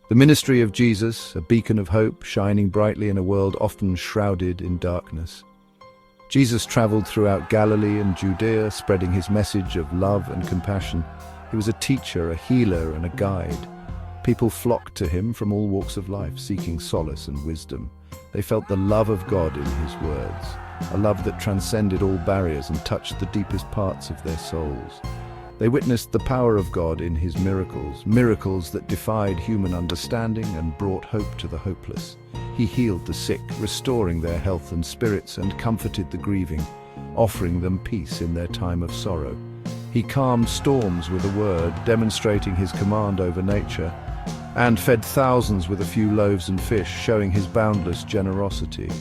The ministry of Jesus, a beacon of hope, shining brightly in a world often shrouded in darkness. Jesus traveled throughout Galilee and Judea, spreading his message of love and compassion. He was a teacher, a healer, and a guide. People flocked to him from all walks of life, seeking solace and wisdom. They felt the love of God in his words, a love that transcended all barriers and touched the deepest parts of their souls. They witnessed the power of God in his miracles, miracles that defied human understanding and brought hope to the hopeless. He healed the sick, restoring their health and spirits, and comforted the grieving, offering them peace in their time of sorrow. He calmed storms with a word, demonstrating his command over nature, and fed thousands with a few loaves and fish, showing his boundless generosity.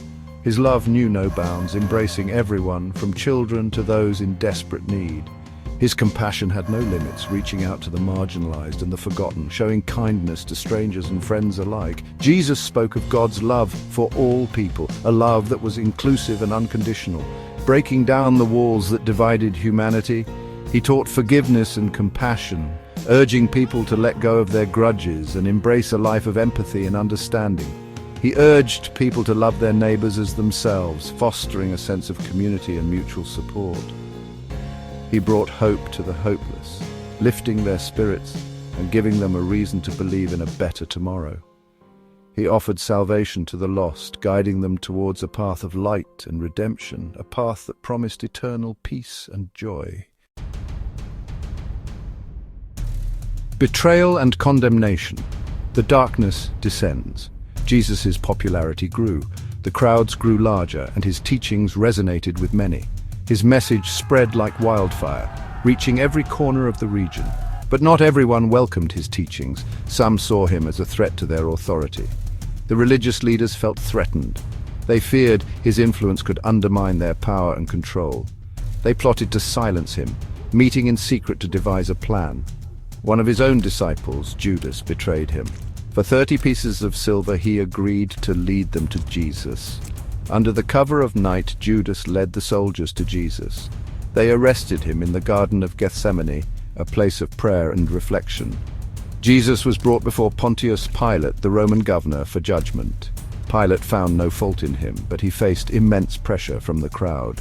His love knew no bounds, embracing everyone, from children to those in desperate need. His compassion had no limits, reaching out to the marginalized and the forgotten, showing kindness to strangers and friends alike. Jesus spoke of God's love for all people, a love that was inclusive and unconditional. Breaking down the walls that divided humanity, he taught forgiveness and compassion, urging people to let go of their grudges and embrace a life of empathy and understanding. He urged people to love their neighbors as themselves, fostering a sense of community and mutual support. He brought hope to the hopeless, lifting their spirits and giving them a reason to believe in a better tomorrow. He offered salvation to the lost, guiding them towards a path of light and redemption, a path that promised eternal peace and joy. Betrayal and condemnation. The darkness descends. Jesus' popularity grew. The crowds grew larger, and his teachings resonated with many. His message spread like wildfire, reaching every corner of the region. But not everyone welcomed his teachings. Some saw him as a threat to their authority. The religious leaders felt threatened. They feared his influence could undermine their power and control. They plotted to silence him, meeting in secret to devise a plan. One of his own disciples, Judas, betrayed him. For 30 pieces of silver, he agreed to lead them to Jesus. Under the cover of night, Judas led the soldiers to Jesus. They arrested him in the Garden of Gethsemane, a place of prayer and reflection. Jesus was brought before Pontius Pilate, the Roman governor, for judgment. Pilate found no fault in him, but he faced immense pressure from the crowd.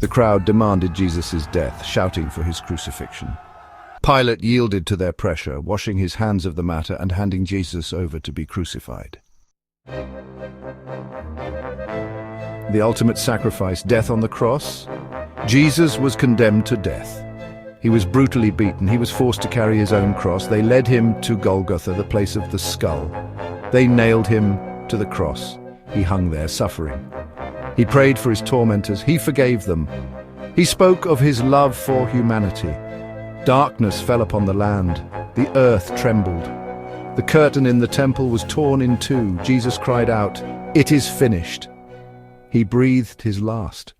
The crowd demanded Jesus' death, shouting for his crucifixion. Pilate yielded to their pressure, washing his hands of the matter and handing Jesus over to be crucified. The ultimate sacrifice, death on the cross. Jesus was condemned to death. He was brutally beaten. He was forced to carry his own cross. They led him to Golgotha, the place of the skull. They nailed him to the cross. He hung there, suffering. He prayed for his tormentors. He forgave them. He spoke of his love for humanity. Darkness fell upon the land. The earth trembled. The curtain in the temple was torn in two. Jesus cried out, "It is finished." He breathed his last.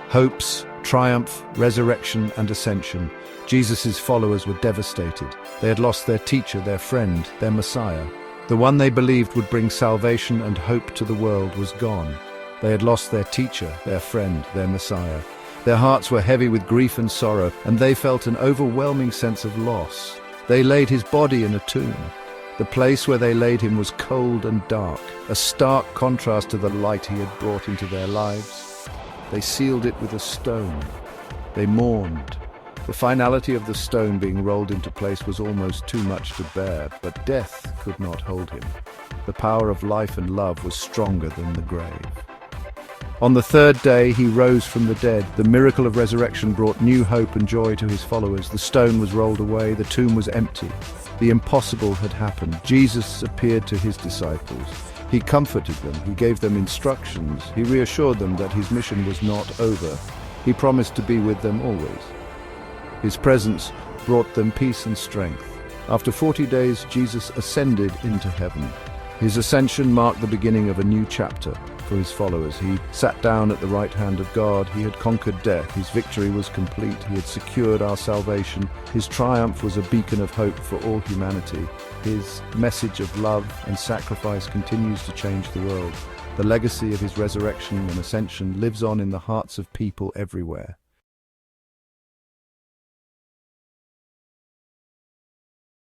Hopes, triumph, resurrection, and ascension. Jesus' followers were devastated. They had lost their teacher, their friend, their Messiah. The one they believed would bring salvation and hope to the world was gone. They had lost their teacher, their friend, their Messiah. Their hearts were heavy with grief and sorrow, and they felt an overwhelming sense of loss. They laid his body in a tomb. The place where they laid him was cold and dark, a stark contrast to the light he had brought into their lives. They sealed it with a stone. They mourned. The finality of the stone being rolled into place was almost too much to bear, but death could not hold him. The power of life and love was stronger than the grave. On the third day he rose from the dead. The miracle of resurrection brought new hope and joy to his followers. The stone was rolled away, the tomb was empty. The impossible had happened. Jesus appeared to his disciples. He comforted them, he gave them instructions, he reassured them that his mission was not over. He promised to be with them always. His presence brought them peace and strength. After 40 days, Jesus ascended into heaven. His ascension marked the beginning of a new chapter for his followers. He sat down at the right hand of God. He had conquered death. His victory was complete. He had secured our salvation. His triumph was a beacon of hope for all humanity. His message of love and sacrifice continues to change the world. The legacy of his resurrection and ascension lives on in the hearts of people everywhere.